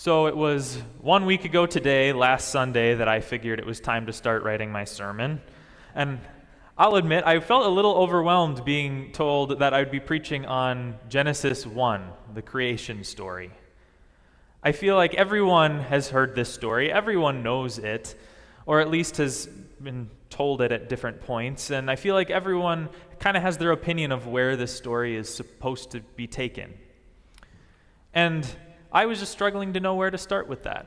So it was 1 week ago today, last Sunday, that I figured it was time to start writing my sermon. And I'll admit, I felt a little overwhelmed being told that I'd be preaching on Genesis 1, the creation story. I feel like everyone has heard this story, everyone knows it, or at least has been told it at different points, and I feel like everyone kind of has their opinion of where this story is supposed to be taken. And I was just struggling to know where to start with that.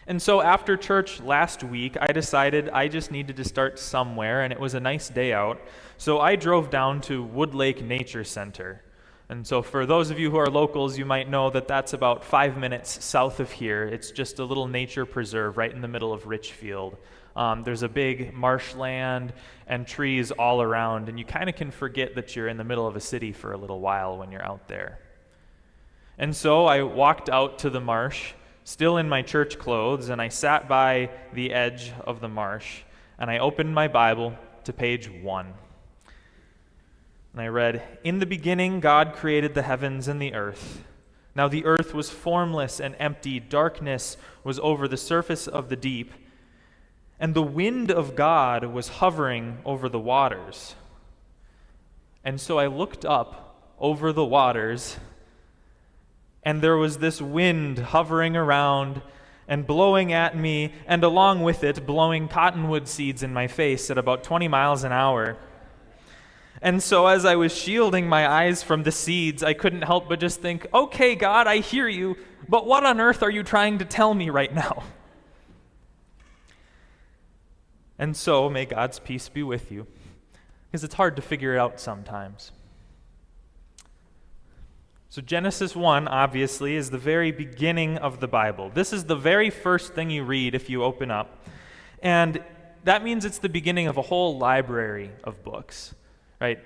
And so after church last week, I decided I just needed to start somewhere, and it was a nice day out, so I drove down to Wood Lake Nature Center. And so for those of you who are locals, you might know that that's about 5 minutes south of here. It's just a little nature preserve right in the middle of Richfield. There's a big marshland and trees all around, and you kind of can forget that you're in the middle of a city for a little while when you're out there. And so I walked out to the marsh, still in my church clothes, and I sat by the edge of the marsh, and I opened my Bible to page 1. And I read, "In the beginning God created the heavens and the earth. Now the earth was formless and empty, darkness was over the surface of the deep, and the wind of God was hovering over the waters. And so I looked up over the waters, and there was this wind hovering around and blowing at me, and along with it, blowing cottonwood seeds in my face at about 20 miles an hour. And so as I was shielding my eyes from the seeds, I couldn't help but just think, okay, God, I hear you, but what on earth are you trying to tell me right now?" And so may God's peace be with you, because it's hard to figure it out sometimes. So Genesis 1, obviously, is the very beginning of the Bible. This is the very first thing you read if you open up. And that means it's the beginning of a whole library of books, right?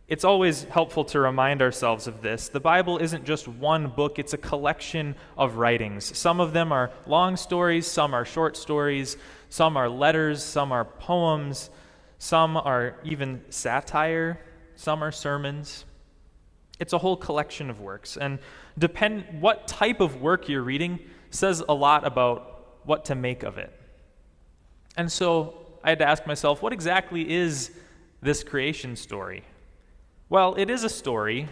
It's always helpful to remind ourselves of this. The Bible isn't just one book, it's a collection of writings. Some of them are long stories, some are short stories, some are letters, some are poems, some are even satire, some are sermons. It's a whole collection of works, and what type of work you're reading says a lot about what to make of it. And so I had to ask myself, what exactly is this creation story? Well, it is a story,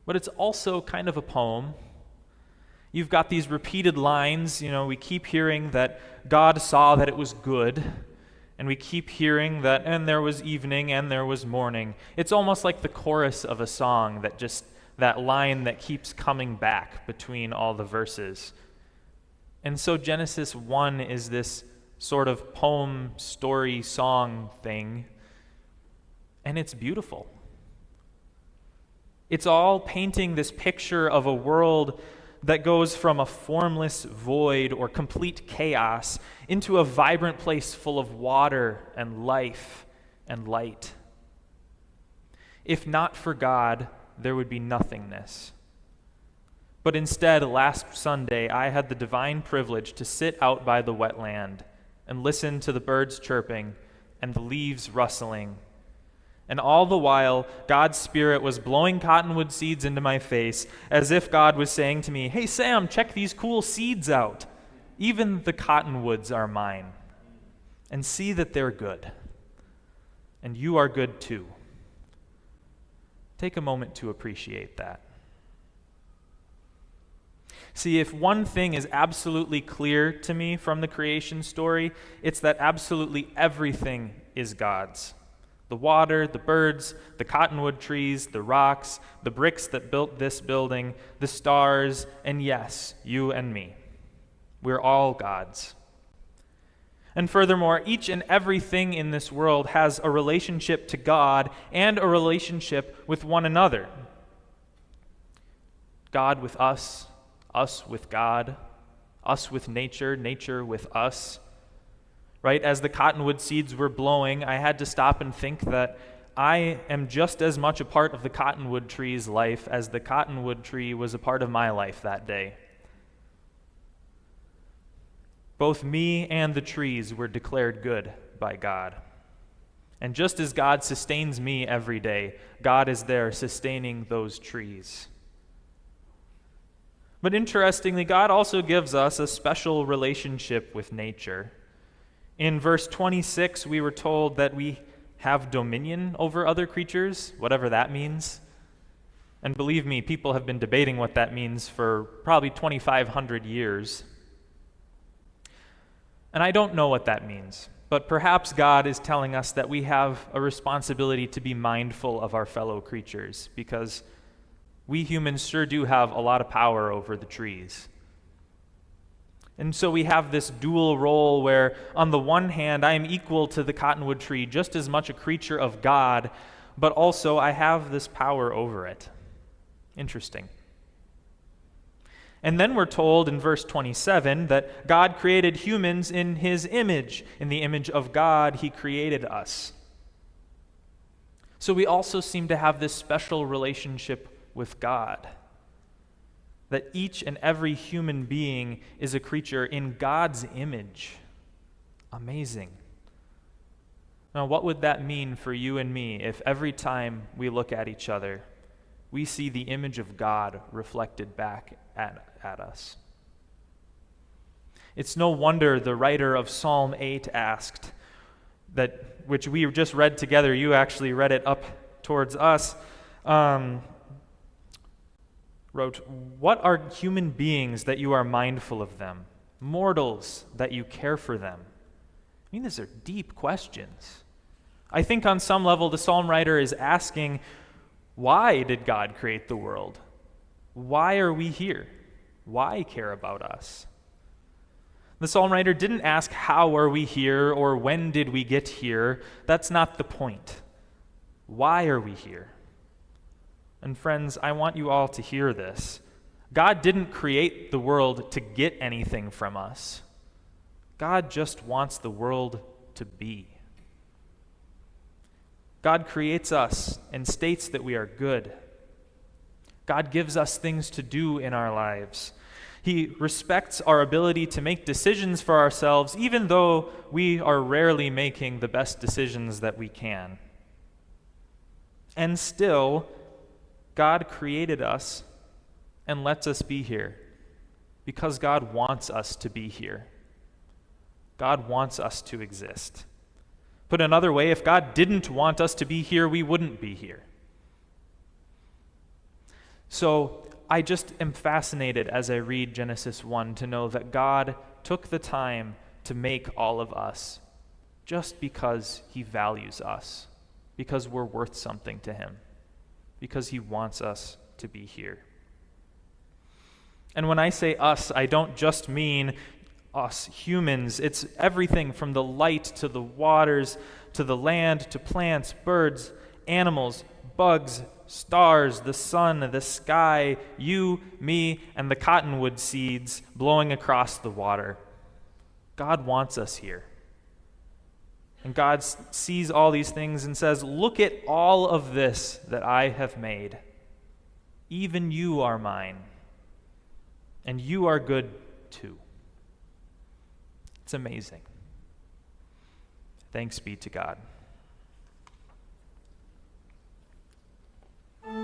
but it's also kind of a poem. You've got these repeated lines, we keep hearing that God saw that it was good, and we keep hearing that, and there was evening, and there was morning. It's almost like the chorus of a song, that line that keeps coming back between all the verses. And so Genesis 1 is this sort of poem, story, song thing, and it's beautiful. It's all painting this picture of a world that goes from a formless void or complete chaos into a vibrant place full of water and life and light. If not for God, there would be nothingness. But instead, last Sunday, I had the divine privilege to sit out by the wetland and listen to the birds chirping and the leaves rustling. And all the while, God's Spirit was blowing cottonwood seeds into my face, as if God was saying to me, "Hey, Sam, check these cool seeds out. Even the cottonwoods are mine. And see that they're good. And you are good too." Take a moment to appreciate that. See, if one thing is absolutely clear to me from the creation story, it's that absolutely everything is God's. The water, the birds, the cottonwood trees, the rocks, the bricks that built this building, the stars, and yes, you and me. We're all God's. And furthermore, each and everything in this world has a relationship to God and a relationship with one another. God with us with God, us with nature, nature with us. Right? As the cottonwood seeds were blowing, I had to stop and think that I am just as much a part of the cottonwood tree's life as the cottonwood tree was a part of my life that day. Both me and the trees were declared good by God. And just as God sustains me every day, God is there sustaining those trees. But interestingly, God also gives us a special relationship with nature. In verse 26, we were told that we have dominion over other creatures, whatever that means. And believe me, people have been debating what that means for probably 2,500 years. And I don't know what that means, but perhaps God is telling us that we have a responsibility to be mindful of our fellow creatures, because we humans sure do have a lot of power over the trees. And so we have this dual role where, on the one hand, I am equal to the cottonwood tree, just as much a creature of God, but also I have this power over it. Interesting. And then we're told in verse 27 that God created humans in his image. In the image of God, he created us. So we also seem to have this special relationship with God, that each and every human being is a creature in God's image. Amazing. Now, what would that mean for you and me if every time we look at each other, we see the image of God reflected back at us? It's no wonder the writer of Psalm 8 asked, which we just read together, you actually read it up towards us, wrote, "What are human beings that you are mindful of them, mortals that you care for them?" I mean, these are deep questions. I think on some level the psalm writer is asking, why did God create the world? Why are we here? Why care about us? The psalm writer didn't ask, how are we here, or when did we get here? That's not the point. Why are we here? And friends, I want you all to hear this. God didn't create the world to get anything from us. God just wants the world to be. God creates us and states that we are good. God gives us things to do in our lives. He respects our ability to make decisions for ourselves, even though we are rarely making the best decisions that we can. And still, God created us and lets us be here because God wants us to be here. God wants us to exist. Put another way, if God didn't want us to be here, we wouldn't be here. So I just am fascinated as I read Genesis 1 to know that God took the time to make all of us just because he values us, because we're worth something to him, because he wants us to be here. And when I say us, I don't just mean us humans. It's everything from the light to the waters to the land to plants, birds, animals, bugs, stars, the sun, the sky, you, me, and the cottonwood seeds blowing across the water. God wants us here. And God sees all these things and says, look at all of this that I have made. Even you are mine. And you are good too. It's amazing. Thanks be to God.